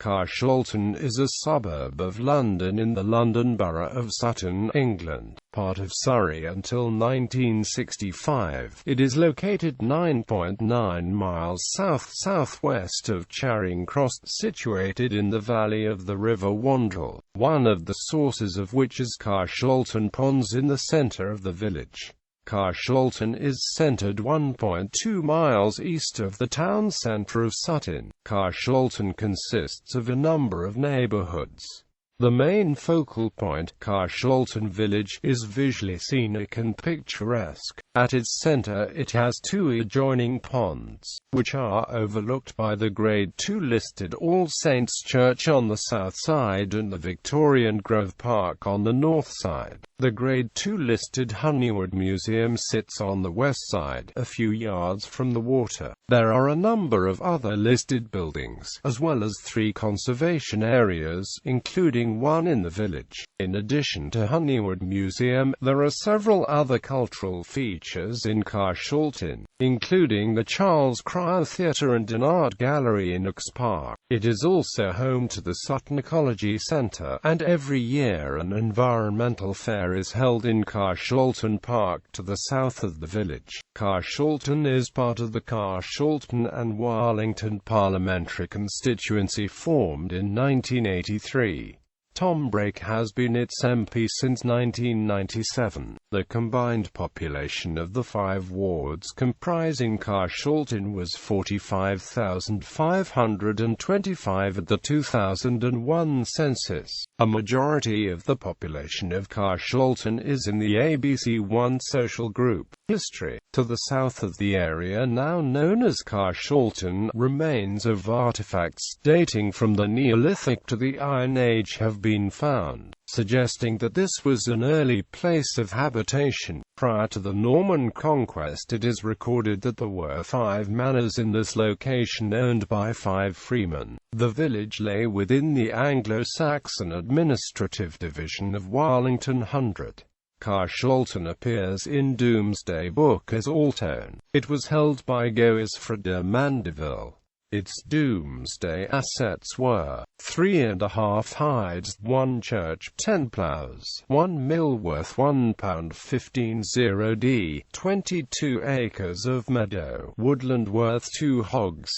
Carshalton is a suburb of London in the London Borough of Sutton, England, part of Surrey until 1965. It is located 9.9 miles south-southwest of Charing Cross, situated in the valley of the River Wandle, one of the sources of which is Carshalton Ponds in the centre of the village. Carshalton is centred 1.2 miles east of the town centre of Sutton. Carshalton consists of a number of neighbourhoods. The main focal point, Carshalton village, is visually scenic and picturesque. At its centre it has two adjoining ponds, which are overlooked by the Grade II listed All Saints Church on the south side and the Victorian Grove Park on the north side. The Grade II listed Honeywood Museum sits on the west side, a few yards from the water. There are a number of other listed buildings, as well as 3 conservation areas, including one in the village. In addition to Honeywood Museum, there are several other cultural features in Carshalton, including the Charles Cryer Theatre and an art gallery in Oaks Park. It is also home to the Sutton Ecology Centre, and every year an environmental fair is held in Carshalton Park to the south of the village. Carshalton is part of the Carshalton and Wallington parliamentary constituency formed in 1983. Tom Brake has been its MP since 1997. The combined population of the 5 wards comprising Carshalton was 45,525 at the 2001 census. A majority of the population of Carshalton is in the ABC1 social group. History. To the south of the area now known as Carshalton, remains of artifacts dating from the Neolithic to the Iron Age have been found, suggesting that this was an early place of habitation. Prior to the Norman conquest, it is recorded that there were 5 manors in this location owned by 5 freemen. The village lay within the Anglo-Saxon administrative division of Wallington Hundred. Carshalton appears in Domesday Book as Altown. It was held by Goisfred de Mandeville. Its Domesday assets were 3.5 hides, 1 church, 10 ploughs, 1 mill worth £1.15 22 acres of meadow, woodland worth 2 hogs.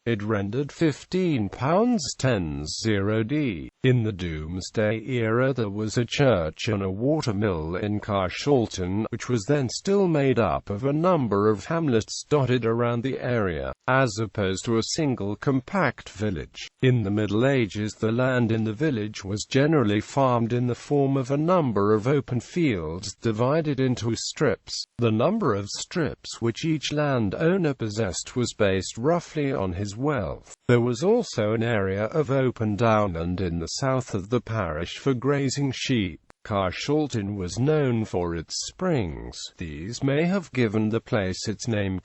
It rendered £15.10. In the Domesday era there was a church and a watermill in Carshalton, which was then still made up of a number of hamlets dotted around the area, as opposed to a single compact village. In the Middle Ages the land in the village was generally farmed in the form of a number of open fields divided into strips. The number of strips which each landowner possessed was based roughly on his wealth. There was also an area of open downland in the south of the parish for grazing sheep. Carshalton was known for its springs. These may have given the place its name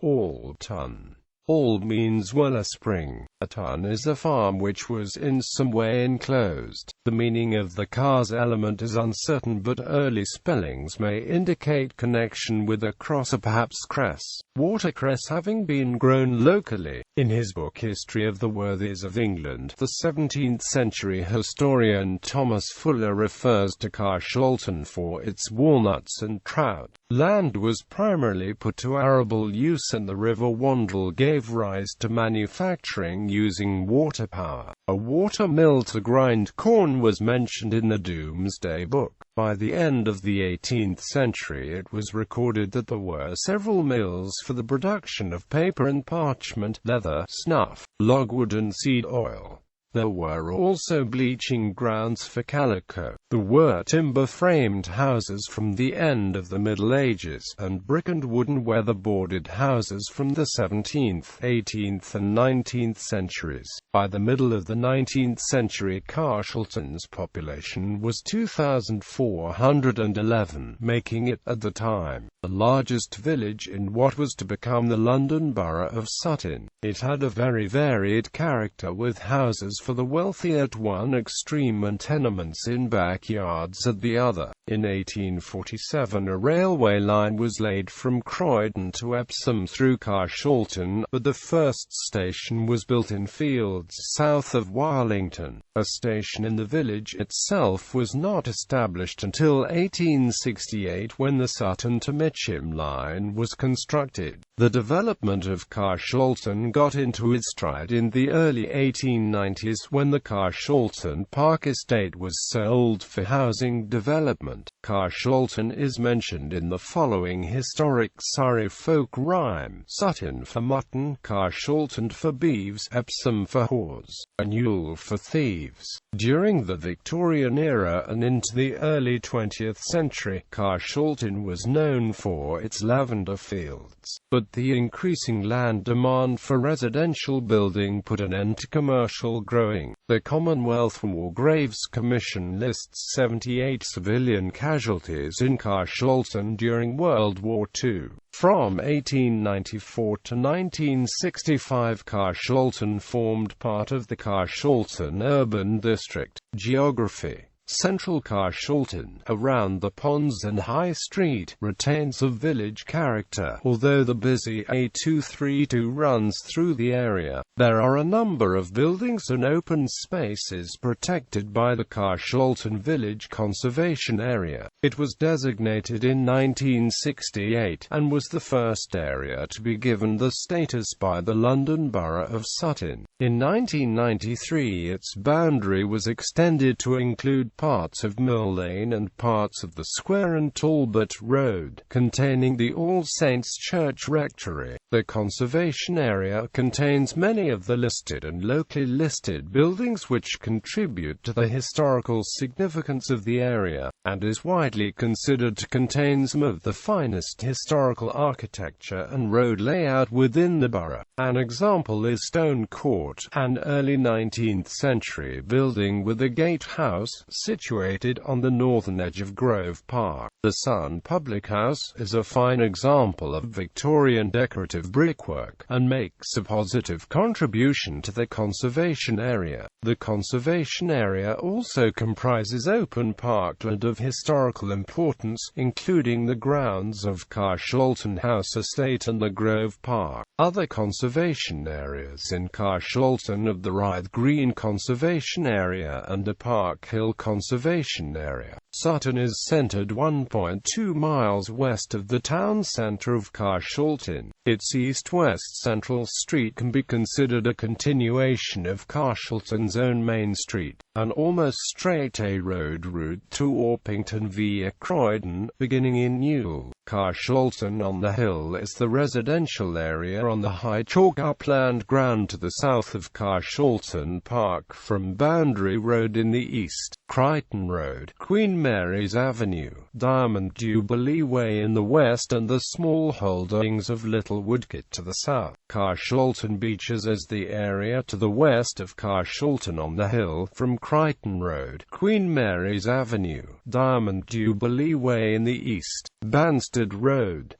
Alton. All means well a spring. A tun is a farm which was in some way enclosed. The meaning of the Cars element is uncertain, but early spellings may indicate connection with a cross or perhaps cress. Watercress having been grown locally. In his book History of the Worthies of England, the 17th-century historian Thomas Fuller refers to Carshalton for its walnuts and trout. Land was primarily put to arable use and the River Wandle gave rise to manufacturing using water power. A water mill to grind corn was mentioned in the Domesday Book. By the end of the 18th century it was recorded that there were several mills for the production of paper and parchment, leather, snuff, logwood and seed oil. There were also bleaching grounds for calico. There were timber-framed houses from the end of the Middle Ages, and brick and wooden weather-boarded houses from the 17th, 18th and 19th centuries. By the middle of the 19th century Carshalton's population was 2,411, making it, at the time, the largest village in what was to become the London Borough of Sutton. It had a very varied character, with houses for the wealthy at one extreme and tenements in backyards at the other. In 1847 a railway line was laid from Croydon to Epsom through Carshalton, but the first station was built in fields south of Warlington. A station in the village itself was not established until 1868 when the Sutton to Mitcham line was constructed. The development of Carshalton got into its stride in the early 1890s when the Carshalton Park estate was sold for housing development. Carshalton is mentioned in the following historic Surrey folk rhyme: Sutton for mutton, Carshalton for beeves, Epsom for whores, and Yule for thieves. During the Victorian era and into the early 20th century, Carshalton was known for its lavender fields, but the increasing land demand for residential building put an end to commercial growing. The Commonwealth War Graves Commission lists 78 civilian casualties in Carshalton during World War II. From 1894 to 1965, Carshalton formed part of the Carshalton Urban District. Geography: Central Carshalton, around the ponds and High Street, retains a village character, although the busy A232 runs through the area. There are a number of buildings and open spaces protected by the Carshalton Village Conservation Area. It was designated in 1968, and was the first area to be given the status by the London Borough of Sutton. In 1993 its boundary was extended to include parts of Mill Lane and parts of the Square and Talbot Road, containing the All Saints Church Rectory. The conservation area contains many of the listed and locally listed buildings which contribute to the historical significance of the area, and is widely considered to contain some of the finest historical architecture and road layout within the borough. An example is Stone Court, an early 19th century building with a gatehouse, situated on the northern edge of Grove Park. The Sun Public House is a fine example of Victorian decorative brickwork, and makes a positive contribution to the conservation area. The conservation area also comprises open parkland of historical importance, including the grounds of Carshalton House Estate and the Grove Park. Other conservation areas in Carshalton of the Rythe Green Conservation Area and the Park Hill Conservation Area. Sutton is centred 1.2 miles west of the town centre of Carshalton. Its east-west central street can be considered a continuation of Carshalton's own main street, an almost straight A-road route to Orpington via Croydon, beginning in Newell. Carshalton on the Hill is the residential area on the high chalk upland ground to the south of Carshalton Park from Boundary Road in the east, Crichton Road, Queen Mary's Avenue, Diamond Jubilee Way in the west, and the small holdings of Little Woodcote to the south. Carshalton Beaches is the area to the west of Carshalton on the Hill from Crichton Road, Queen Mary's Avenue, Diamond Jubilee Way in the east, Banstead Road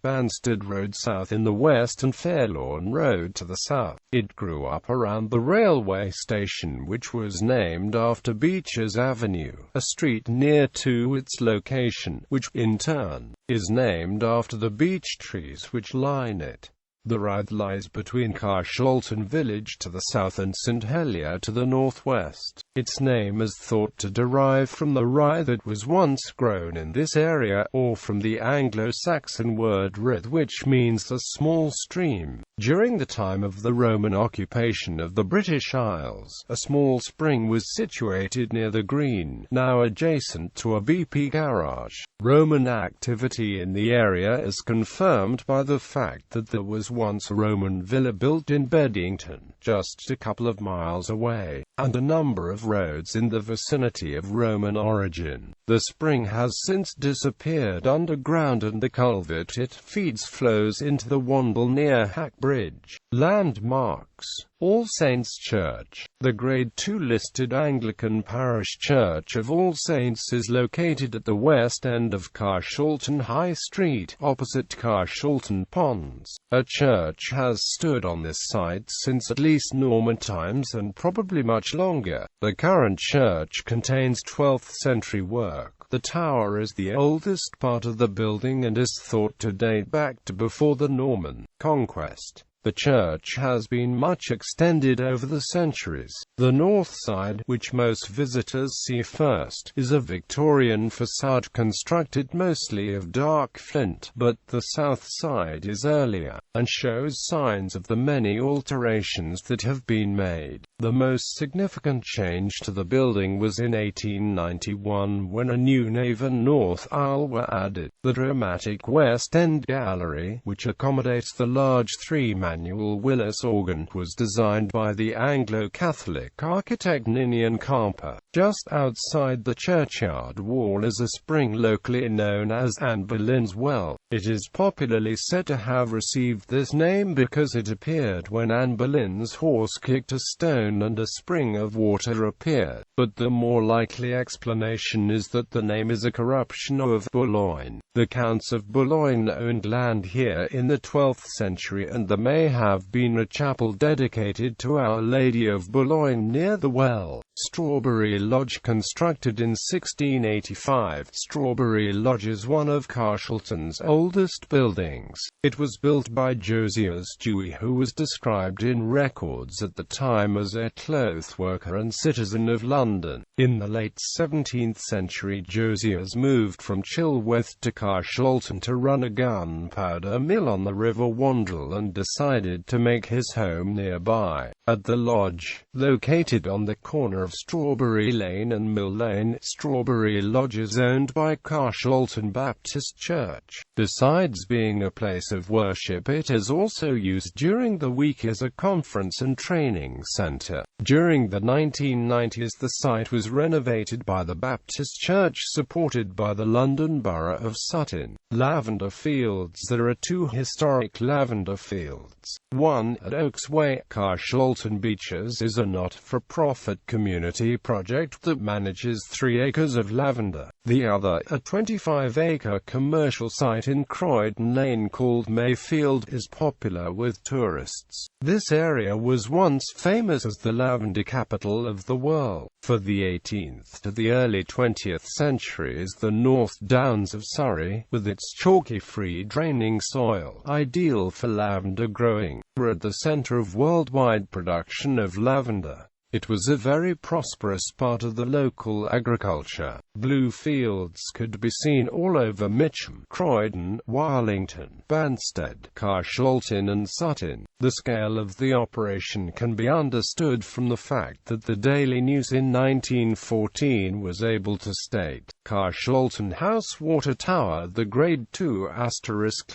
south in the west, and Fairlawn Road to the south. It grew up around the railway station, which was named after Beeches Avenue, a street near to its location, which in turn is named after the beech trees which line it. The Rythe lies between Carshalton village to the south and St Helier to the northwest. Its name is thought to derive from the rye that was once grown in this area, or from the Anglo-Saxon word ryth, which means a small stream. During the time of the Roman occupation of the British Isles, a small spring was situated near the green, now adjacent to a BP garage. Roman activity in the area is confirmed by the fact that there was once a Roman villa built in Beddington, just a couple of miles away, and a number of roads in the vicinity of Roman origin. The spring has since disappeared underground, and the culvert it feeds flows into the Wandle near Hack Bridge. Landmarks: All Saints Church. The Grade II listed Anglican parish church of All Saints is located at the west end of Carshalton High Street, opposite Carshalton Ponds. A church has stood on this site since at least Norman times, and probably much longer. The current church contains 12th century work. clock. The tower is the oldest part of the building and is thought to date back to before the Norman conquest. The church has been much extended over the centuries. The north side, which most visitors see first, is a Victorian facade constructed mostly of dark flint, but the south side is earlier, and shows signs of the many alterations that have been made. The most significant change to the building was in 1891 when a new nave and north aisle were added. The dramatic West End gallery, which accommodates the large three-manual Willis organ, was designed by the Anglo-Catholic architect Ninian Carper. Just outside the churchyard wall is a spring locally known as Anne Boleyn's Well. It is popularly said to have received this name because it appeared when Anne Boleyn's horse kicked a stone and a spring of water appeared. But the more likely explanation is that the name is a corruption of Boulogne. The Counts of Boulogne owned land here in the 12th century, and there may have been a chapel dedicated to Our Lady of Boulogne near the well. Strawberry Lodge, constructed in 1685. Strawberry Lodge is one of Carshalton's oldest buildings. It was built by Josias Dewey, who was described in records at the time as a cloth worker and citizen of London. In the late 17th century, Josias moved from Chilworth to Carshalton to run a gunpowder mill on the River Wandle and decided to make his home nearby. At the lodge, located on the corner of Strawberry Lane and Mill Lane, Strawberry Lodge is owned by Carshalton Baptist Church. Besides being a place of worship, it is also used during the week as a conference and training centre. During the 1990s, the site was renovated by the Baptist Church, supported by the London Borough of Sutton. Lavender Fields. There are two historic lavender fields. One at Oaks Way. Carshalton Beeches is a not-for-profit community project that manages 3 acres of lavender. The other, a 25-acre commercial site in Croydon Lane called Mayfield, is popular with tourists. This area was once famous as the lavender capital of the world. For the 18th to the early 20th centuries, the North Downs of Surrey, with its chalky free-draining soil, ideal for lavender growing, were at the centre of worldwide production of lavender. It was a very prosperous part of the local agriculture. Blue fields could be seen all over Mitcham, Croydon, Warlington, Banstead, Carshalton and Sutton. The scale of the operation can be understood from the fact that the Daily News in 1914 was able to state, Carshalton House Water Tower. The Grade II *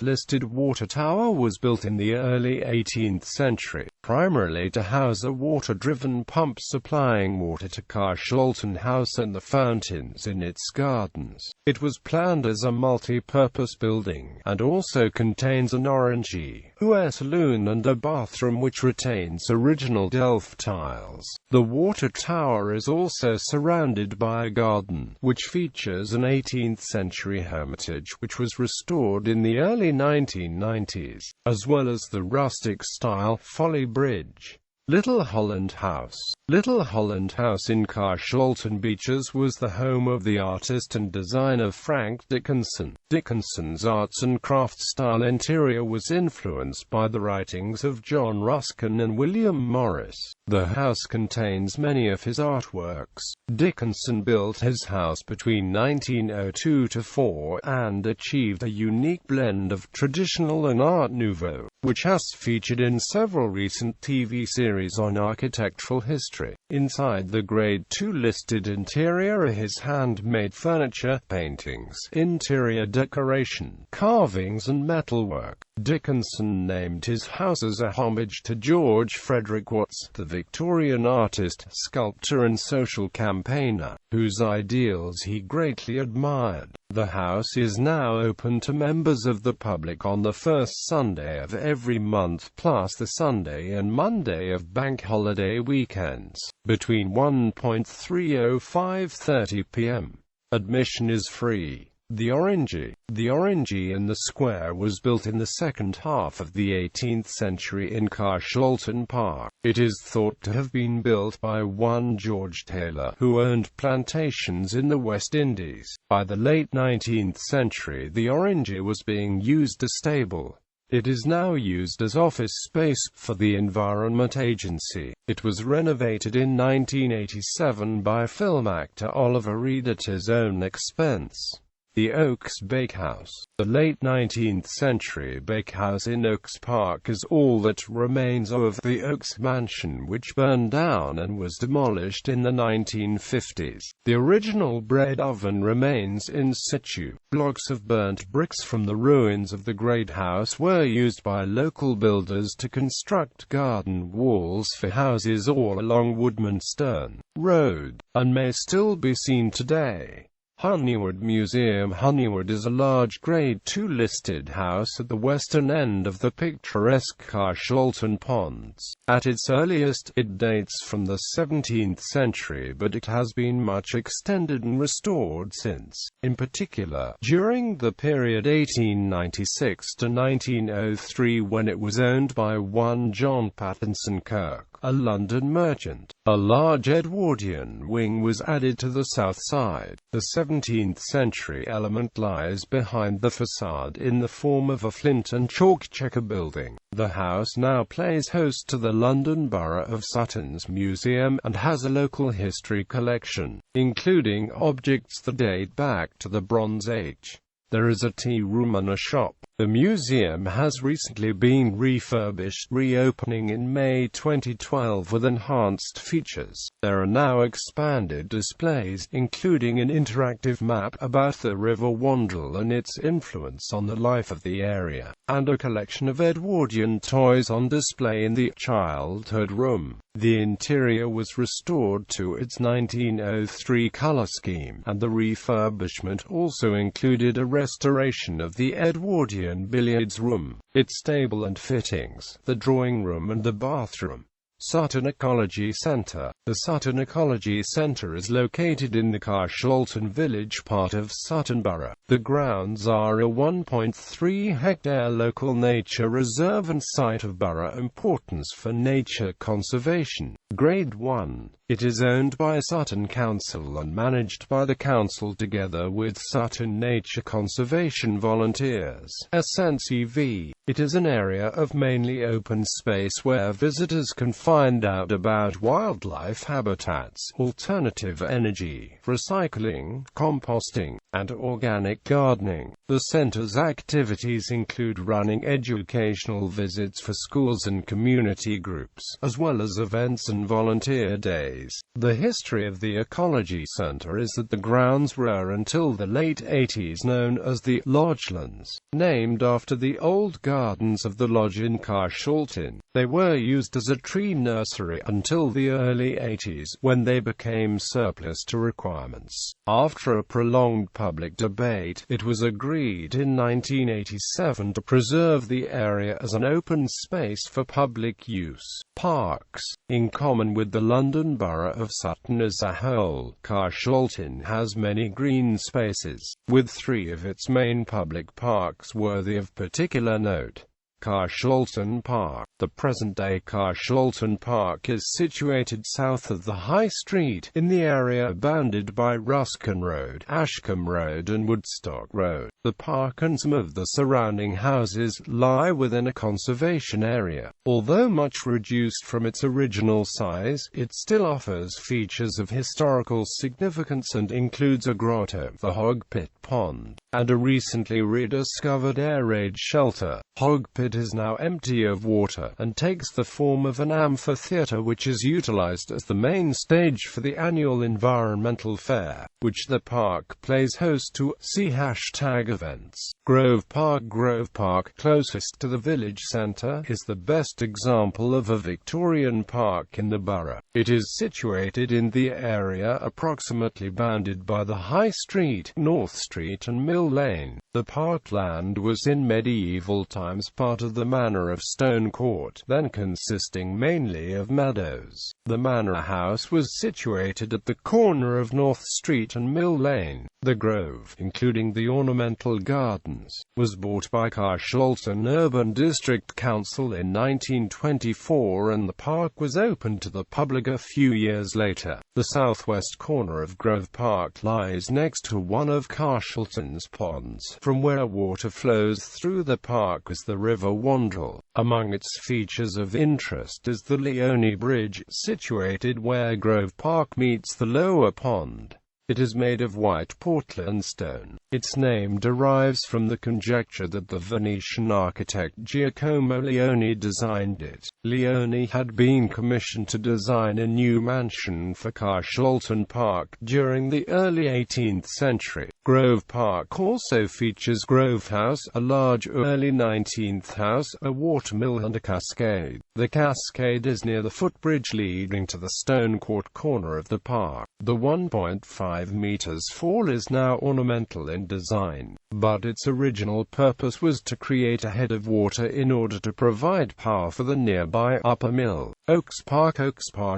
listed water tower was built in the early 18th century, primarily to house a water-driven pump supplying water to Carshalton House and the fountains in its gardens. It was planned as a multi-purpose building, and also contains an orangery, a saloon and a bathroom which retains original Delft tiles. The water tower is also surrounded by a garden, which features an 18th century hermitage which was restored in the early 1990s, as well as the rustic-style Folly Bridge. Little Holland House. Little Holland House in Carshalton Beeches was the home of the artist and designer Frank Dickinson. Dickinson's arts and crafts style interior was influenced by the writings of John Ruskin and William Morris. The house contains many of his artworks. Dickinson built his house between 1902–4 and achieved a unique blend of traditional and Art Nouveau, which has featured in several recent TV series on architectural history. Inside the Grade II listed interior are his handmade furniture, paintings, interior decoration, carvings and metalwork. Dickinson named his house as a homage to George Frederick Watts, the Victorian artist, sculptor and social campaigner, whose ideals he greatly admired. The house is now open to members of the public on the first Sunday of every month, plus the Sunday and Monday of bank holiday weekends, between 1:30–5:30 p.m. Admission is free. The Orangery. The Orangery in the square was built in the second half of the 18th century in Carshalton Park. It is thought to have been built by one George Taylor, who owned plantations in the West Indies. By the late 19th century, the Orangery was being used as stable. It is now used as office space for the Environment Agency. It was renovated in 1987 by film actor Oliver Reed at his own expense. The Oaks Bakehouse. The late 19th century bakehouse in Oaks Park is all that remains of the Oaks Mansion, which burned down and was demolished in the 1950s. The original bread oven remains in situ. Blocks of burnt bricks from the ruins of the great house were used by local builders to construct garden walls for houses all along Woodmansterne Road, and may still be seen today. Honeywood Museum. Honeywood is a large Grade II listed house at the western end of the picturesque Carshalton Ponds. At its earliest, it dates from the 17th century, but it has been much extended and restored since, in particular, during the period 1896 to 1903, when it was owned by one John Pattinson Kirk, a London merchant. A large Edwardian wing was added to the south side. The 17th century element lies behind the facade in the form of a flint and chalk checker building. The house now plays host to the London Borough of Sutton's museum and has a local history collection, including objects that date back to the Bronze Age. There is a tea room and a shop. The museum has recently been refurbished, reopening in May 2012 with enhanced features. There are now expanded displays, including an interactive map about the River Wandle and its influence on the life of the area, and a collection of Edwardian toys on display in the childhood room. The interior was restored to its 1903 color scheme, and the refurbishment also included a restoration of the Edwardian billiards room, its stable and fittings, the drawing room and the bathroom. Sutton Ecology Centre. The Sutton Ecology Centre is located in the Carshalton village part of Sutton Borough. The grounds are a 1.3-hectare local nature reserve and site of borough importance for nature conservation. Grade 1. It is owned by Sutton Council and managed by the council together with Sutton Nature Conservation Volunteers (SNCV). It is an area of mainly open space where visitors can find out about wildlife habitats, alternative energy, recycling, composting, and organic gardening. The centre's activities include running educational visits for schools and community groups, as well as events and volunteer days. The history of the Ecology Centre is that the grounds were until the late 80s known as the Lodgelands, named after the old gardens of the lodge in Carshalton. They were used as a tree nursery until the early 80s, when they became surplus to requirements. After a prolonged public debate, it was agreed in 1987 to preserve the area as an open space for public use. Parks. In common with the London Borough of Sutton as a whole, Carshalton has many green spaces, with 3 of its main public parks worthy of particular note. Carshalton Park. The present-day Carshalton Park is situated south of the High Street, in the area bounded by Ruskin Road, Ashcombe Road and Woodstock Road. The park and some of the surrounding houses lie within a conservation area. Although much reduced from its original size, it still offers features of historical significance and includes a grotto, the Hog Pit Pond, and a recently rediscovered air raid shelter. Hog Pit is now empty of water, and takes the form of an amphitheatre which is utilized as the main stage for the annual environmental fair, which the park plays host to. See #events. Grove Park. Grove Park, closest to the village centre, is the best example of a Victorian park in the borough. It is situated in the area approximately bounded by the High Street, North Street and Mill Lane. The parkland was in medieval times part part of the manor of Stone Court, then consisting mainly of meadows. The manor house was situated at the corner of North Street and Mill Lane. The grove, including the ornamental gardens, was bought by Carshalton Urban District Council in 1924 and the park was opened to the public a few years later. The southwest corner of Grove Park lies next to one of Carshalton's ponds, from where water flows through the park is the River Wandle. Among its features of interest is the Leone Bridge, situated where Grove Park meets the lower pond. It is made of white Portland stone. Its name derives from the conjecture that the Venetian architect Giacomo Leone designed it. Leone had been commissioned to design a new mansion for Carshalton Park during the early 18th century. Grove Park also features Grove House, a large early 19th house, a watermill and a cascade. The cascade is near the footbridge leading to the Stone Court corner of the park. The 1.5 meters fall is now ornamental in design, but its original purpose was to create a head of water in order to provide power for the nearby upper mill. Oaks Park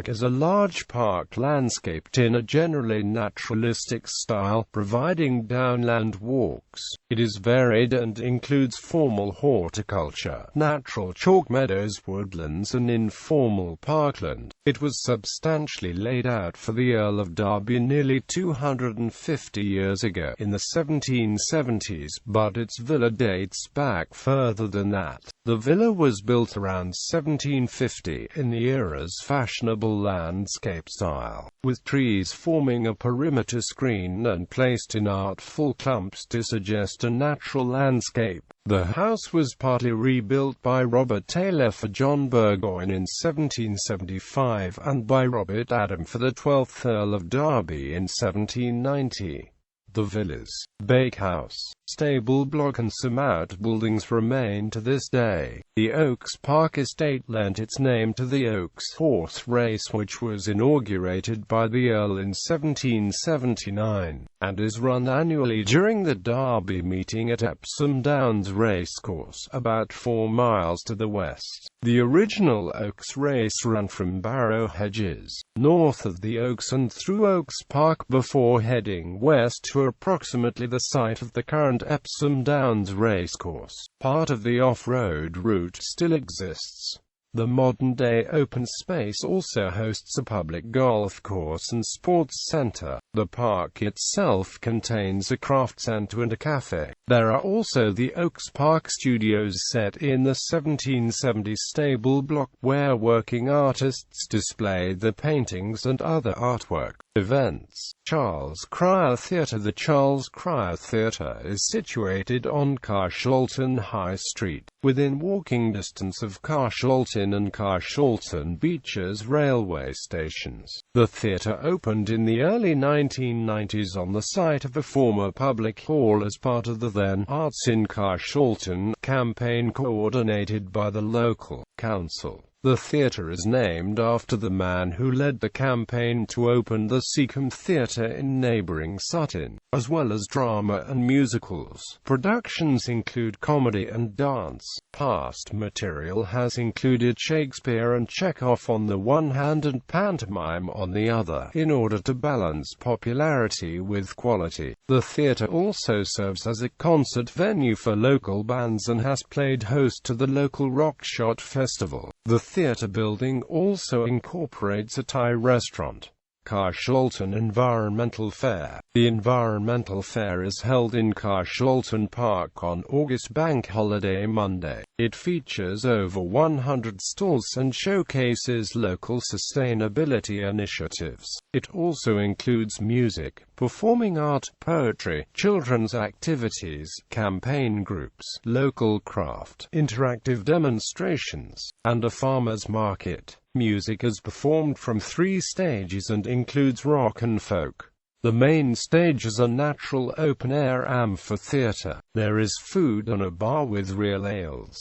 is a large park landscaped in a generally naturalistic style, providing downland walks. It is varied and includes formal horticulture, natural chalk meadows, woodlands and informal parkland. It was substantially laid out for the Earl of Derby nearly 250 years ago, in the 1770s, but its villa dates back further than that. The villa was built around 1750 in the era's fashionable landscape style, with trees forming a perimeter screen and placed in artful clumps to suggest a natural landscape. The house was partly rebuilt by Robert Taylor for John Burgoyne in 1775 and by Robert Adam for the 12th Earl of Derby in 1790. The villas, bakehouse, stable block and some outbuildings remain to this day. The Oaks Park estate lent its name to the Oaks horse race, which was inaugurated by the Earl in 1779, and is run annually during the Derby meeting at Epsom Downs Racecourse, about 4 miles to the west. The original Oaks race ran from Barrow Hedges, north of the Oaks and through Oaks Park before heading west to approximately the site of the current Epsom Downs Racecourse. Part of the off-road route still exists. The modern-day open space also hosts a public golf course and sports centre. The park itself contains a craft centre and a cafe. There are also the Oaks Park Studios set in the 1770s stable block, where working artists display their paintings and other artwork. Events. Charles Cryer Theatre. The Charles Cryer Theatre is situated on Carshalton High Street, within walking distance of Carshalton and Carshalton Beeches railway stations. The theatre opened in the early 1990s on the site of a former public hall as part of the then Arts in Carshalton campaign coordinated by the local council. The theatre is named after the man who led the campaign to open the Seacombe Theatre in neighbouring Sutton, as well as drama and musicals. Productions include comedy and dance. Past material has included Shakespeare and Chekhov on the one hand and pantomime on the other, in order to balance popularity with quality. The theatre also serves as a concert venue for local bands and has played host to the local Rockshot Festival. The theatre building also incorporates a Thai restaurant. Carshalton Environmental Fair. The Environmental Fair is held in Carshalton Park on August Bank Holiday Monday. It features over 100 stalls and showcases local sustainability initiatives. It also includes music, performing art, poetry, children's activities, campaign groups, local craft, interactive demonstrations, and a farmer's market. Music is performed from 3 stages and includes rock and folk. The main stage is a natural open-air amphitheatre. There is food and a bar with real ales.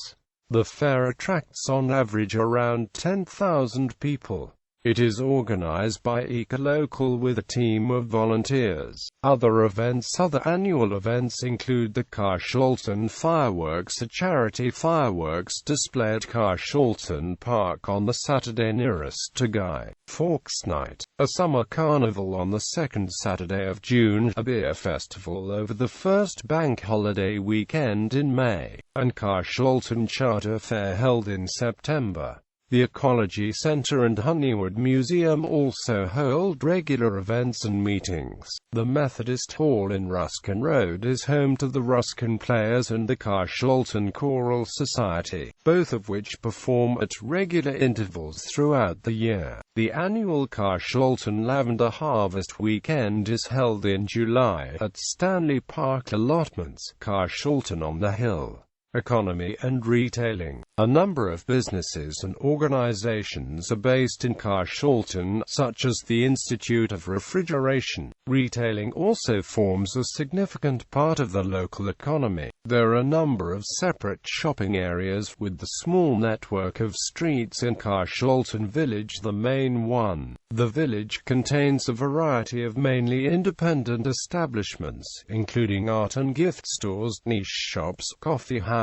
The fair attracts on average around 10,000 people. It is organised by Ecolocal with a team of volunteers. Other annual events include the Carshalton Fireworks, a charity fireworks display at Carshalton Park on the Saturday nearest to Guy Fawkes Night, a summer carnival on the second Saturday of June, a beer festival over the first bank holiday weekend in May, and Carshalton Charter Fair held in September. The Ecology Centre and Honeywood Museum also hold regular events and meetings. The Methodist Hall in Ruskin Road is home to the Ruskin Players and the Carshalton Choral Society, both of which perform at regular intervals throughout the year. The annual Carshalton Lavender Harvest Weekend is held in July at Stanley Park Allotments, Carshalton on the Hill. Economy and retailing. A number of businesses and organizations are based in Carshalton, such as the Institute of Refrigeration. Retailing also forms a significant part of the local economy. There are a number of separate shopping areas, with the small network of streets in Carshalton Village the main one. The village contains a variety of mainly independent establishments, including art and gift stores, niche shops, coffee houses,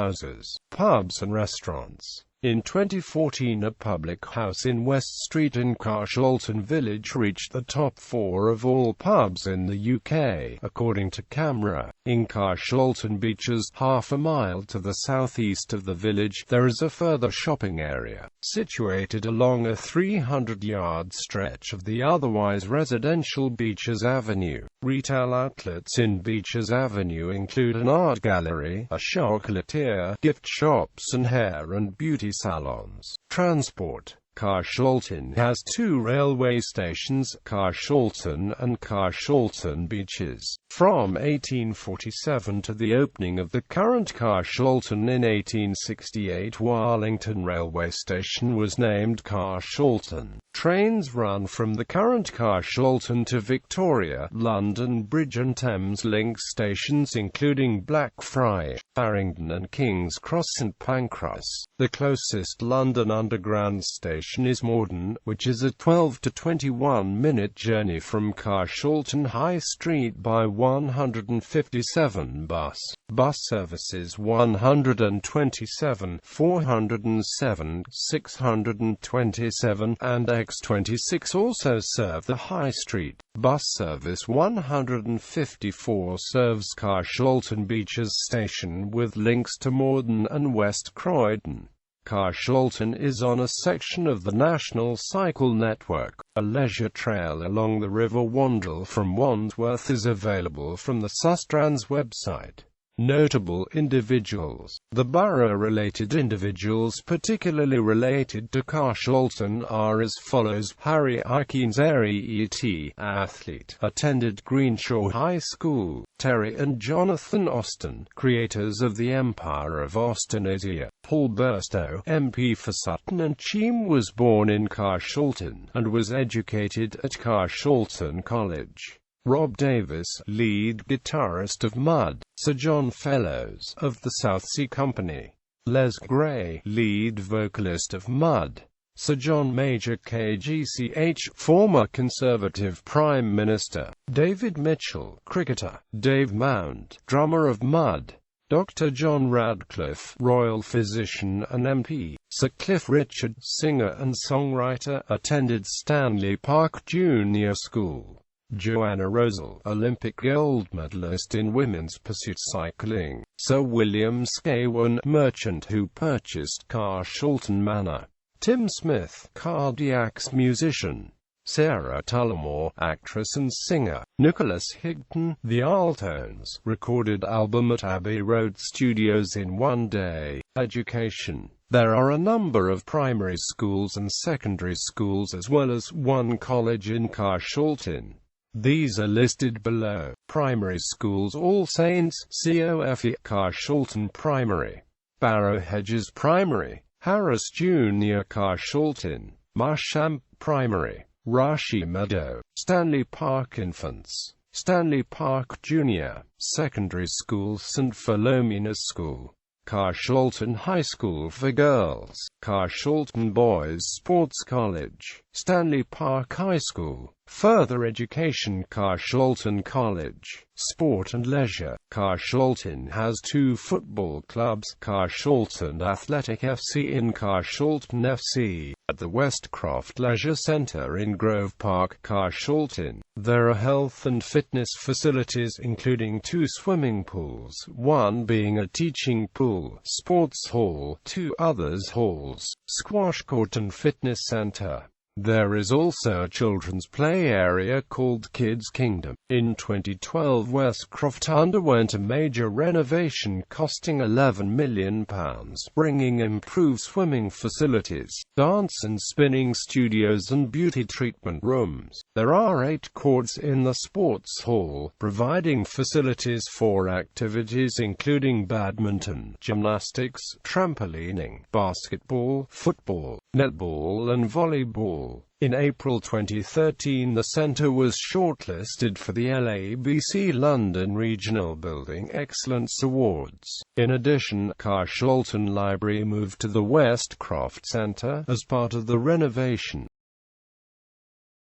pubs and restaurants. In 2014, a public house in West Street in Carshalton Village reached the top 4 of all pubs in the UK, according to Camera. In Carshalton Beaches, half a mile to the southeast of the village, there is a further shopping area, situated along a 300-yard stretch of the otherwise residential Beaches Avenue. Retail outlets in Beaches Avenue include an art gallery, a chocolatier, gift shops and hair and beauty salons. Transport. Carshalton has 2 railway stations, Carshalton and Carshalton Beaches. From 1847 to the opening of the current Carshalton in 1868, Warlington Railway Station was named Carshalton. Trains run from the current Carshalton to Victoria, London Bridge and Thames Link stations including Blackfriars, Farringdon and King's Cross St Pancras. The closest London Underground station is Morden, which is a 12 to 21-minute journey from Carshalton High Street by 157 bus services 127, 407, 627, and X26 also serve the High Street. Bus service 154 serves Carshalton Beaches Station with links to Morden and West Croydon. Carshalton is on a section of the National Cycle Network. A leisure trail along the River Wandle from Wandsworth is available from the Sustrans website. Notable individuals. The borough-related individuals particularly related to Carshalton are as follows: Harry Ikens, REET, athlete, attended Greenshaw High School. Terry and Jonathan Austin, creators of the Empire of Austenasia. Paul Burstow, MP for Sutton and Cheam, was born in Carshalton, and was educated at Carshalton College. Rob Davis, lead guitarist of Mud. Sir John Fellows, of the South Sea Company. Les Gray, lead vocalist of Mud. Sir John Major KGCH, former Conservative Prime Minister. David Mitchell, cricketer. Dave Mound, drummer of Mud. Dr. John Radcliffe, royal physician and MP. Sir Cliff Richard, singer and songwriter, attended Stanley Park Junior School. Joanna Rosal, Olympic gold medalist in women's pursuit cycling. Sir William Scawen, merchant who purchased Carshalton Manor. Tim Smith, Cardiac's musician. Sarah Tullamore, actress and singer. Nicholas Higton, The Altones, recorded album at Abbey Road Studios in one day. Education. There are a number of primary schools and secondary schools as well as one college in Carshalton. These are listed below. Primary schools: All Saints, COFE, Carshalton Primary. Barrow Hedges Primary. Harris Junior Carshalton. Marsham Primary. Rashi Meadow. Stanley Park Infants. Stanley Park Junior. Secondary School: St Philomena's School. Carshalton High School for Girls, Carshalton Boys Sports College, Stanley Park High School. Further education: Carshalton College. Sport and leisure: Carshalton has two football clubs, Carshalton Athletic FC and Carshalton FC, at the Westcroft Leisure Centre in Grove Park, Carshalton. There are health and fitness facilities including two swimming pools, one being a teaching pool, sports hall, two others halls, squash court and fitness centre. There is also a children's play area called Kids Kingdom. In 2012, Westcroft underwent a major renovation costing £11 million, bringing improved swimming facilities, dance and spinning studios and beauty treatment rooms. There are 8 courts in the sports hall, providing facilities for activities including badminton, gymnastics, trampolining, basketball, football, netball and volleyball. In April 2013, the centre was shortlisted for the LABC London Regional Building Excellence Awards. In addition, Carshalton Library moved to the Westcroft Centre as part of the renovation.